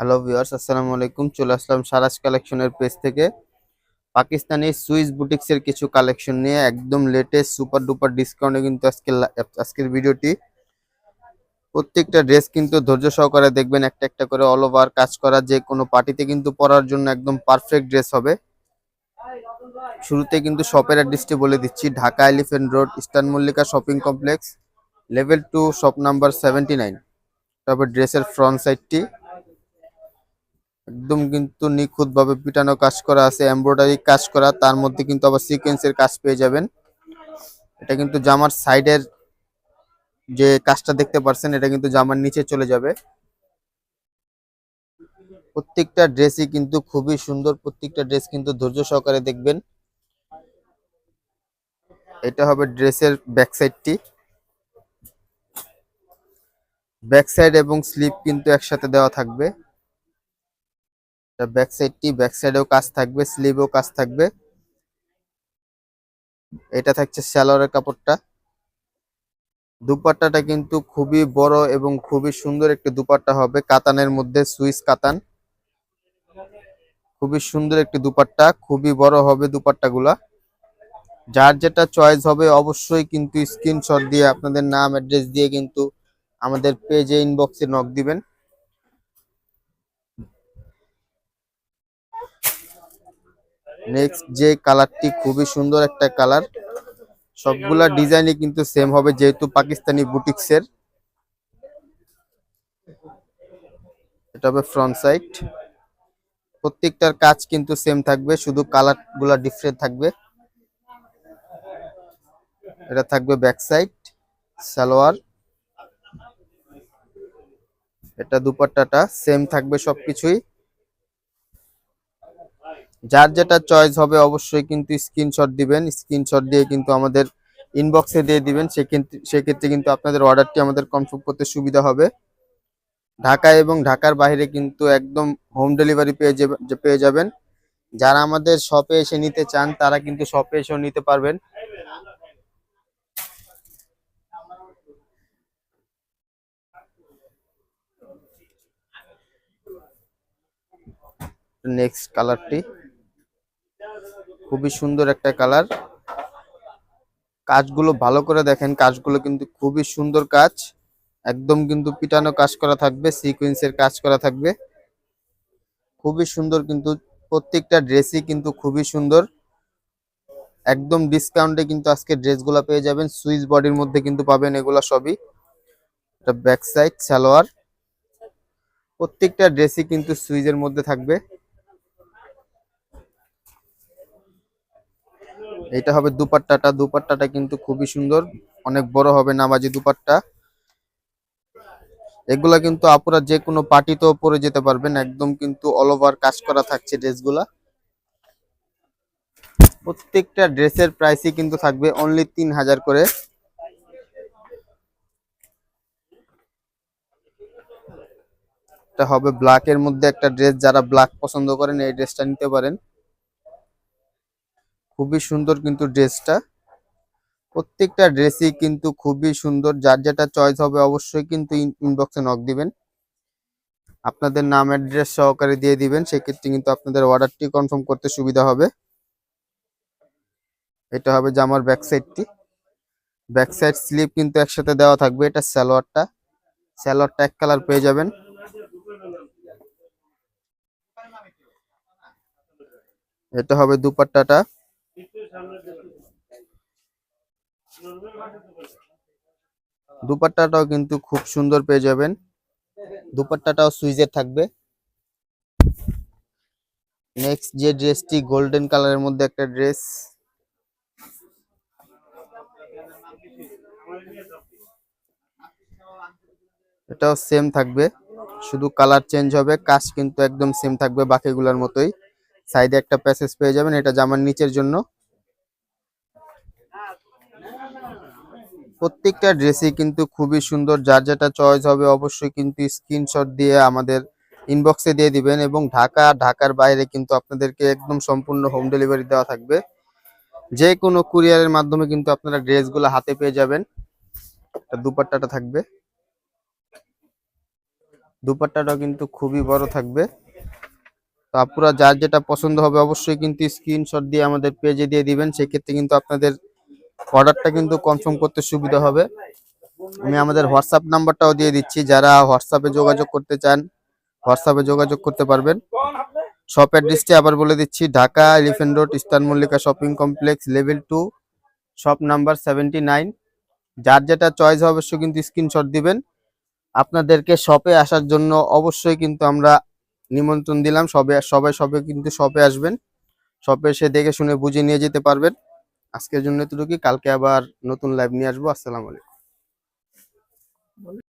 Hello viewers, আসসালামু আলাইকুম। চলে আসলাম সারাজ কালেকশনের পেজ থেকে পাকিস্তানি সুইস বুটিক্সের কিছু কালেকশন নিয়ে একদম লেটেস্ট সুপার ডুপার ডিসকাউন্টে কিন্তু আজকের ভিডিওটি। প্রত্যেকটা ড্রেস কিন্তু ধৈর্য সহকারে দেখবেন, একটা একটা করে অল ওভার কাজ করা, যে কোনো পার্টিতে কিন্তু পরার জন্য একদম পারফেক্ট ড্রেস হবে। শুরুতে কিন্তু শপের অ্যাড্রেসটি বলে দিচ্ছি, Dhaka elephant road, eastern Mallika shopping complex, level 2, shop number 79। তবে ড্রেসের ফ্রন্ট সাইডটি একদম কিন্তু নিখুঁত ভাবে পিটানো কাজ করা আছে, এমব্রয়ডারি কাজ করা, তার মধ্যে কিন্তু আবার সিকোয়েন্সের কাজ পেয়ে যাবেন। এটা কিন্তু জামার সাইডের যে কাজটা দেখতে পাচ্ছেন, এটা কিন্তু জামার নিচে চলে যাবে। প্রত্যেকটা ড্রেসই কিন্তু খুবই সুন্দর, প্রত্যেকটা ড্রেস কিন্তু ধৈর্য সহকারে দেখবেন। এটা হবে ড্রেসের ব্যাক সাইডটি। ব্যাক সাইড এবং স্লিপ কিন্তু একসাথে দেওয়া থাকবে। ব্যাক সাইডটি, ব্যাক সাইডেও কাজ থাকবে, স্লিভেও কাজ থাকবে। এটা থাকছে সালোয়ারের কাপড়টা। দুপাট্টাটা কিন্তু খুবই বড় এবং খুবই সুন্দর একটি দুপাট্টা হবে, কাতানের মধ্যে, সুইস কাতান। খুবই সুন্দর একটি দুপাট্টা, খুবই বড় হবে দুপাট্টাগুলা। যার যেটা চয়েস হবে অবশ্যই কিন্তু স্ক্রিনশট দিয়ে আপনাদের নাম অ্যাড্রেস দিয়ে কিন্তু আমাদের পেজে ইনবক্সে নক দিবেন। নেক্সট যে কালারটি, খুবই সুন্দর একটা কালার। সবগুলা ডিজাইনই কিন্তু সেম হবে যেহেতু পাকিস্তানি বুটিক্সের। এটা হবে ফ্রন্ট সাইড। প্রত্যেকটার কাজ কিন্তু সেম থাকবে, শুধু কালার গুলা ডিফারেন্ট থাকবে। এটা থাকবে ব্যাক সাইড, সালোয়ার। এটা দুপাট্টাটা সেম থাকবে সবকিছুই। যার যেটা চয়েস হবে অবশ্যই কিন্তু স্ক্রিনশট দিবেন, স্ক্রিনশট দিয়ে কিন্তু আমাদের ইনবক্সে দিয়ে দিবেন। সেক্ষেত্রে কিন্তু আপনাদের অর্ডারটি আমাদের কনফার্ম করতে সুবিধা হবে। ঢাকা এবং ঢাকার বাইরে কিন্তু একদম হোম ডেলিভারি পেয়ে যাবেন। যারা আমাদের শপে এসে নিতে চান তারা কিন্তু শপে এসেও নিতে পারবেন। নেক্সট কালারটি খুবই সুন্দর একটা কালার। কাজগুলো ভালো করে দেখেন, কাজগুলো কিন্তু খুবই সুন্দর কাজ, একদম কিন্তু পিটানো কাজ করা থাকবে, সিকোয়েন্সের কাজ করা থাকবে। খুবই সুন্দর কিন্তু প্রত্যেকটা ড্রেসই কিন্তু খুবই সুন্দর। একদম ডিসকাউন্টে কিন্তু আজকে ড্রেসগুলো পেয়ে যাবেন, সুইস বডির মধ্যে কিন্তু পাবেন এগুলা সবই। এটা ব্যাক সাইড, সালোয়ার। প্রত্যেকটা ড্রেসই কিন্তু সুইজের মধ্যে থাকবে। এটা হবে দুপাট্টাটা। দুপাট্টাটা কিন্তু খুবই সুন্দর, অনেক বড় হবে নামাজি দুপাট্টা। এগুলা কিন্তু আপুরা যে কোনো পার্টিতেও পরে যেতে পারবেন, একদম কিন্তু অল ওভার কাজ করা থাকছে ড্রেসগুলা। প্রত্যেকটা ড্রেসের প্রাইসই কিন্তু থাকবে অনলি 3000 করে। এটা হবে ব্ল্যাক এর মধ্যে একটা ড্রেস, যারা ব্ল্যাক পছন্দ করেন এই ড্রেসটা নিতে পারেন। খুবই সুন্দর কিন্তু ড্রেসটা। প্রত্যেকটা ড্রেসই কিন্তু খুবই সুন্দর, যার যেটা চয়েস হবে অবশ্যই কিন্তু ইনবক্সে নক দিবেন, আপনাদের নাম অ্যাড্রেস সহকারে দিয়ে দিবেন। সেক্ষেত্রে কিন্তু আপনাদের অর্ডারটি কনফার্ম করতে সুবিধা হবে। এটা হবে জামার ব্যাক সাইডটি। ব্যাক সাইড স্লিপ কিন্তু একসাথে দেওয়া থাকবে। এটা সালোয়ারটা, সালোয়ারটা এক কালার পেয়ে যাবেন। এটা হবে দুপাট্টাটা। দুপাট্টাটাও কিন্তু খুব সুন্দর পেয়ে যাবেন, দুপাট্টাটাও সুইজের থাকবে। নেক্সট যে ড্রেসটি, গোল্ডেন কালারের মধ্যে একটা ড্রেস। এটাও সেম থাকবে, শুধু কালার চেঞ্জ হবে, কাজ কিন্তু একদম সেম থাকবে বাকিগুলোর মতোই। সাইডে একটা প্যাসেজ পেয়ে যাবেন, এটা জামার নিচের জন্য। প্রত্যেকটা ড্রেসই কিন্তু খুবই সুন্দর, যার যেটা চয়েস হবে অবশ্যই কিন্তু স্ক্রিনশট দিয়ে আমাদের ইনবক্সে দিয়ে দিবেন। এবং ঢাকার বাইরে কিন্তু আপনাদেরকে একদম সম্পূর্ণ হোম ডেলিভারি দেওয়া থাকবে। যে কোনো কুরিয়ারের মাধ্যমে কিন্তু আপনারা ড্রেসগুলো হাতে পেয়ে যাবেন। দুপাট্টাটা থাকবে। দুপাট্টাটাও কিন্তু খুবই বড় থাকবে। তো আপুরা যার যেটা পছন্দ হবে অবশ্যই কিন্তু স্ক্রিনশট দিয়ে আমাদের পেজে দিয়ে দিবেন, সেক্ষেত্রে কিন্তু আপনাদের অর্ডারটা কিন্তু কনফার্ম করতে সুবিধা হবে। আমি আমাদের হোয়াটসঅ্যাপ নাম্বারটাও দিয়ে দিচ্ছি, যারা হোয়াটসঅ্যাপে যোগাযোগ করতে চান হোয়াটসঅ্যাপে যোগাযোগ করতে পারবেন। শপ অ্যাড্রেসটি আবার বলে দিচ্ছি, Dhaka elephant road eastern Mallika shopping complex level 2 shop number 79। যার যেটা চয়েস হবে অবশ্যই কিন্তু স্ক্রিনশট দিবেন। আপনাদেরকে শপে আসার জন্য অবশ্যই কিন্তু আমরা নিমন্ত্রণ দিলাম, সবাই শপে কিন্তু শপে আসবেন, শপে এসে দেখে শুনে বুঝে নিয়ে যেতে পারবেন। আজকের জন্য এতটুকুই, কালকে আবার নতুন লাইভ নিয়ে আসবো। আসসালামু আলাইকুম।